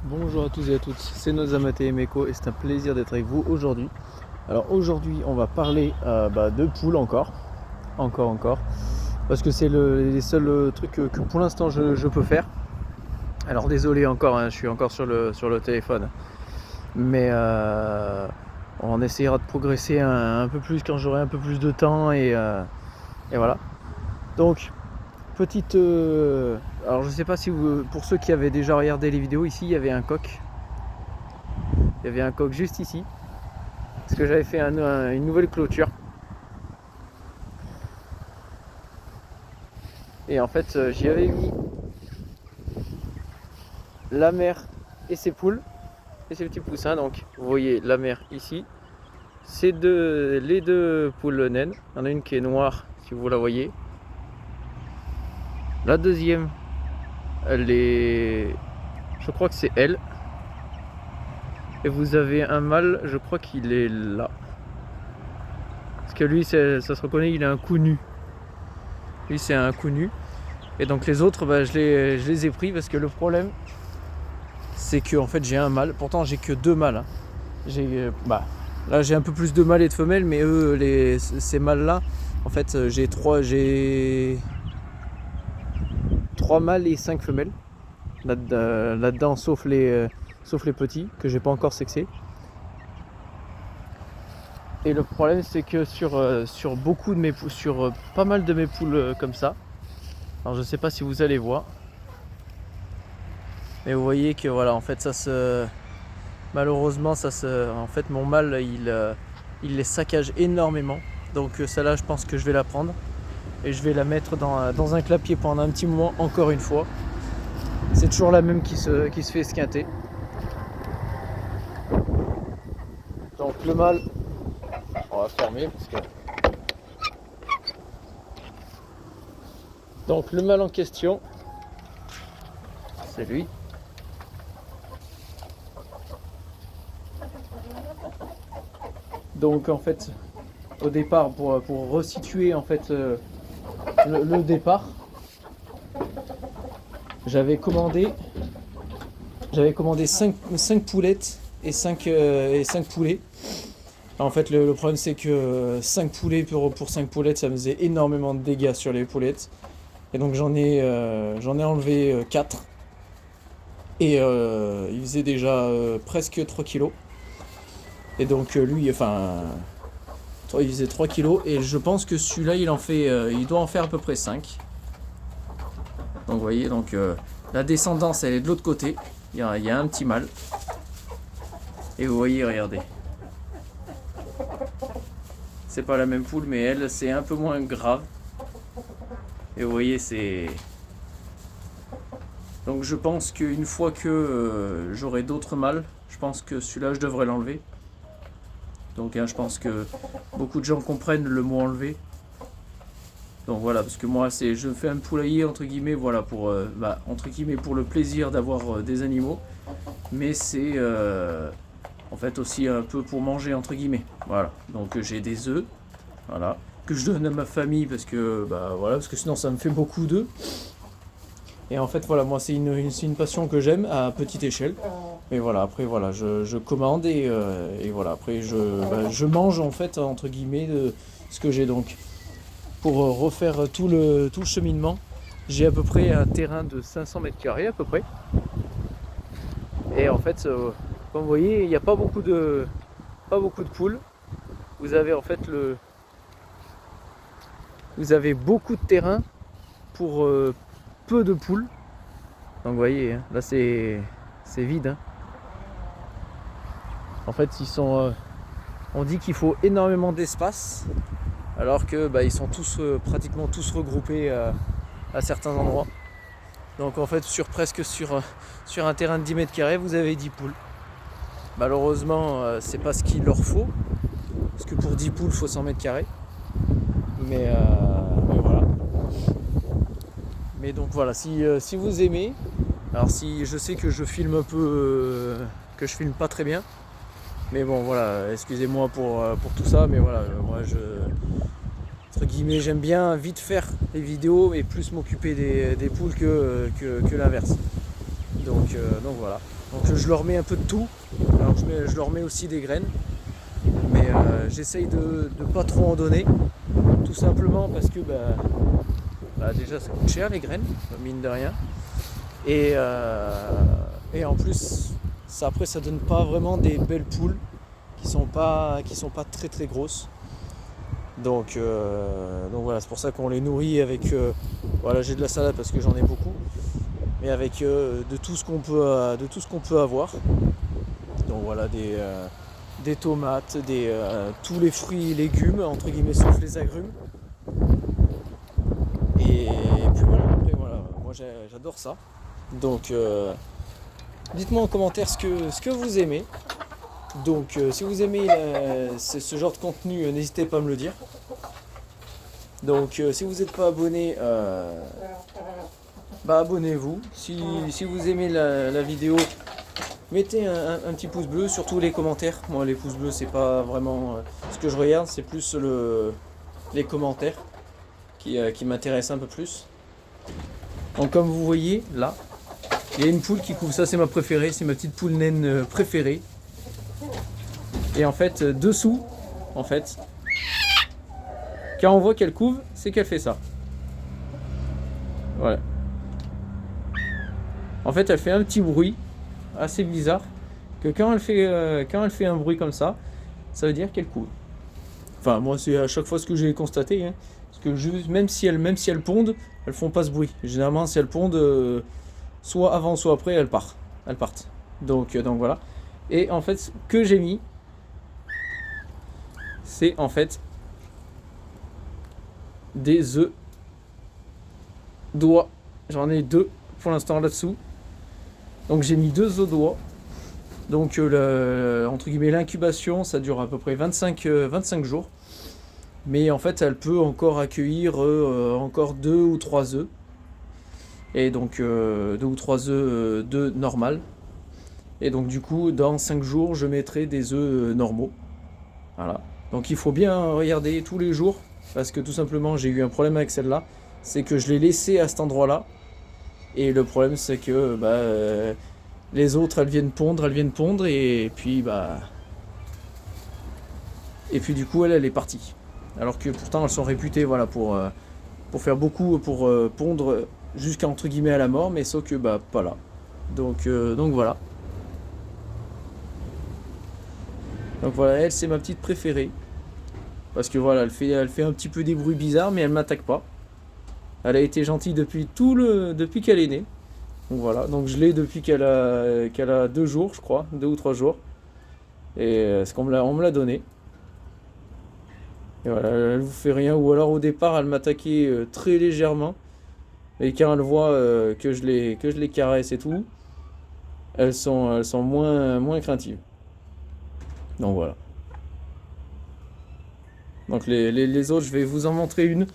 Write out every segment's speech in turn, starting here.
Bonjour à tous et à toutes, c'est Nozamate Emeko et c'est un plaisir d'être avec vous aujourd'hui. Alors aujourd'hui on va parler de poules encore, parce que c'est les seuls trucs que pour l'instant je peux faire. Alors désolé encore, je suis encore sur le téléphone, mais on essaiera de progresser un peu plus quand j'aurai un peu plus de temps et voilà. Donc petite... alors je sais pas si vous, pour ceux qui avaient déjà regardé les vidéos, ici il y avait un coq. Il y avait un coq juste ici. Parce que j'avais fait une nouvelle clôture. Et en fait j'y avais mis la mère et ses poules et ses petits poussins. Donc vous voyez la mère ici. Les deux poules naines. Il y en a une qui est noire si vous la voyez. La deuxième, elle est... je crois que c'est elle. Et vous avez un mâle, je crois qu'il est là. Parce que lui, ça se reconnaît, il a un cou nu. Lui, c'est un cou nu. Et donc les autres, je les ai pris parce que le problème, c'est que en fait, j'ai un mâle. Pourtant, j'ai que deux mâles. Là, j'ai un peu plus de mâles et de femelles, mais eux, ces mâles-là, en fait, j'ai trois mâles et 5 femelles. Là-dedans, sauf les petits, que j'ai pas encore sexés. Et le problème, c'est que sur beaucoup de mes poules, sur pas mal de mes poules comme ça, alors je sais pas si vous allez voir, mais vous voyez que voilà, en fait, malheureusement, en fait, mon mâle, il les saccage énormément. Donc celle-là, je pense que je vais la prendre et je vais la mettre dans un clapier pendant un petit moment, encore une fois. C'est toujours la même qui se fait esquinter. Donc le mâle, on va fermer parce que... Donc le mâle en question, c'est lui. Donc en fait, au départ, pour resituer en fait le départ, j'avais commandé 5 poulettes et 5 poulets. En fait, le problème, c'est que 5 poulets pour 5 poulettes, ça me faisait énormément de dégâts sur les poulettes. Et donc, j'en ai enlevé 4. Et il faisait déjà presque 3 kilos. Et donc, lui, enfin, il faisait 3 kilos. Et je pense que celui-là, il doit en faire à peu près 5. Donc, vous voyez, la descendance, elle est de l'autre côté. Il y a un petit mâle. Et vous voyez, regardez. C'est pas la même poule, mais elle, c'est un peu moins grave. Et vous voyez, c'est... Donc je pense qu'une fois que j'aurai d'autres mâles, je pense que celui-là, je devrais l'enlever. Donc je pense que beaucoup de gens comprennent le mot enlever. Donc voilà, parce que moi, je fais un poulailler, entre guillemets, voilà, entre guillemets, pour le plaisir d'avoir des animaux. Mais c'est... en fait aussi un peu pour manger entre guillemets. Voilà. Donc j'ai des œufs, voilà, que je donne à ma famille parce que parce que sinon ça me fait beaucoup d'œufs. Et en fait voilà, moi c'est une passion que j'aime à petite échelle. Mais voilà, après voilà, je commande et voilà, après je mange en fait entre guillemets de ce que j'ai. Donc pour refaire tout le cheminement, j'ai à peu près un terrain de 500 mètres carrés à peu près. Et en fait comme vous voyez, il n'y a pas beaucoup de poules. Vous avez en fait vous avez beaucoup de terrain pour peu de poules. Donc vous voyez, hein, là c'est vide. Hein. En fait, on dit qu'il faut énormément d'espace, alors que ils sont tous pratiquement tous regroupés à certains endroits. Donc en fait, presque sur un terrain de 10 mètres carrés, vous avez 10 poules. Malheureusement, c'est pas ce qu'il leur faut, parce que pour 10 poules, il faut 100 mètres carrés. Mais voilà. Mais donc voilà, si vous aimez, alors si je sais que je filme un peu, que je filme pas très bien, mais bon voilà, excusez-moi pour tout ça, mais voilà, moi entre guillemets, j'aime bien vite faire les vidéos et plus m'occuper des poules que l'inverse. Donc voilà. Donc je leur mets un peu de tout. Alors je leur mets aussi des graines. Mais j'essaye de pas trop en donner. Tout simplement parce que déjà ça coûte cher les graines, mine de rien. Et en plus, après ça donne pas vraiment des belles poules qui sont pas très très grosses. Donc voilà, c'est pour ça qu'on les nourrit avec voilà, j'ai de la salade parce que j'en ai beaucoup, mais avec de tout ce qu'on peut avoir. Donc voilà, des tomates, tous les fruits et légumes entre guillemets sauf les agrumes. Et puis voilà, après voilà, moi j'adore ça. Donc dites-moi en commentaire ce que vous aimez. Donc si vous aimez ce genre de contenu, n'hésitez pas à me le dire. Donc si vous n'êtes pas abonné, abonnez-vous. Si vous aimez la vidéo, mettez un petit pouce bleu, surtout les commentaires. Moi les pouces bleus c'est pas vraiment ce que je regarde, c'est plus les commentaires qui m'intéressent un peu plus. Donc comme vous voyez là, il y a une poule qui couve, ça c'est ma préférée, c'est ma petite poule naine préférée. Et en fait, dessous, en fait, quand on voit qu'elle couve, c'est qu'elle fait ça. Voilà. En fait, elle fait un petit bruit assez bizarre. Que quand elle fait un bruit comme ça veut dire qu'elle couve. Enfin, moi, c'est à chaque fois ce que j'ai constaté. Hein. Parce que même si elles pondent, elles font pas ce bruit. Généralement, si elles pondent, soit avant, soit après, elles partent. Donc voilà. Et en fait, ce que j'ai mis, c'est en fait des œufs d'oie. J'en ai 2 pour l'instant là-dessous. Donc j'ai mis 2 œufs d'oie. Donc entre guillemets l'incubation ça dure à peu près 25 jours. Mais en fait elle peut encore accueillir encore 2 ou 3 œufs. Et donc 2 ou 3 œufs normal. Et donc du coup dans 5 jours je mettrai des œufs normaux. Voilà. Donc il faut bien regarder tous les jours, parce que tout simplement j'ai eu un problème avec celle-là, c'est que je l'ai laissée à cet endroit-là, et le problème c'est que les autres elles viennent pondre, et puis du coup elle est partie. Alors que pourtant elles sont réputées voilà, pour faire beaucoup, pour pondre jusqu'à entre guillemets à la mort, mais sauf que pas là. Donc voilà. Donc voilà, elle c'est ma petite préférée. Parce que voilà, elle fait un petit peu des bruits bizarres, mais elle m'attaque pas. Elle a été gentille depuis qu'elle est née. Donc voilà, donc je l'ai depuis qu'elle a 2 jours, je crois, 2 ou 3 jours. Et on me l'a donné. Et voilà, elle vous fait rien. Ou alors au départ, elle m'attaquait très légèrement. Et quand elle voit que je les caresse et tout, elles sont moins craintives. Donc voilà. Donc les autres, je vais vous en montrer une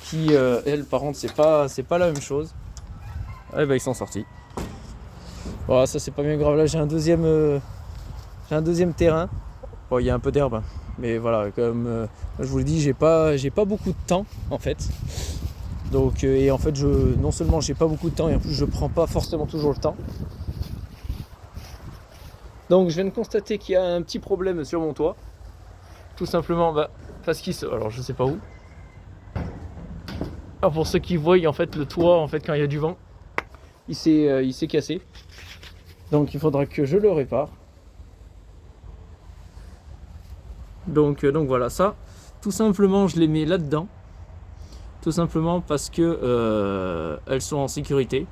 qui, elle, par contre, c'est pas la même chose. Eh ben ils sont sortis. Voilà, ça c'est pas bien grave. Là j'ai un deuxième terrain. Bon, il y a un peu d'herbe, hein. Mais voilà, comme je vous le dis, j'ai pas beaucoup de temps en fait. Donc et en fait non seulement j'ai pas beaucoup de temps, et en plus je prends pas forcément toujours le temps. Donc je viens de constater qu'il y a un petit problème sur mon toit. Tout simplement parce alors je sais pas où. Alors pour ceux qui voient, en fait le toit, en fait quand il y a du vent, il s'est cassé. Donc il faudra que je le répare. Donc voilà, ça tout simplement je les mets là-dedans. Tout simplement parce que elles sont en sécurité.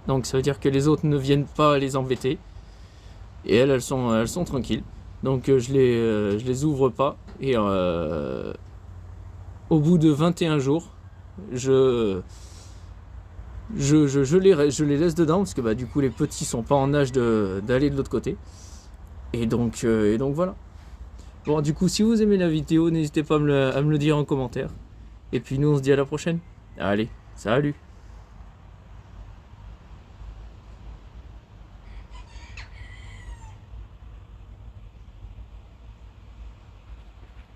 Donc ça veut dire que les autres ne viennent pas les embêter. Et elles sont tranquilles. Donc je les ouvre pas. Et au bout de 21 jours, je les laisse dedans. Parce que du coup les petits sont pas en âge d'aller de l'autre côté. Et donc voilà. Bon, du coup, si vous aimez la vidéo, n'hésitez pas à me le dire en commentaire. Et puis nous, on se dit à la prochaine. Allez, salut!